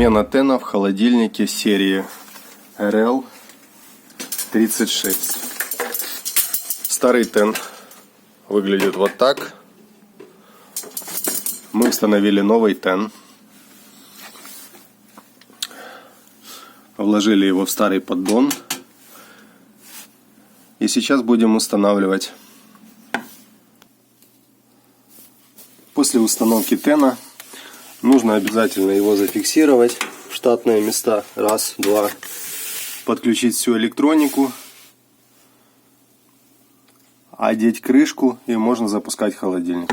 Замена тена в холодильнике серии RL36. Старый тен выглядит вот так. Мы установили новый тен. Вложили его в старый поддон. И сейчас будем устанавливать. После установки тена нужно обязательно его зафиксировать в штатные места. Раз, два. Подключить всю электронику. Одеть крышку, и можно запускать холодильник.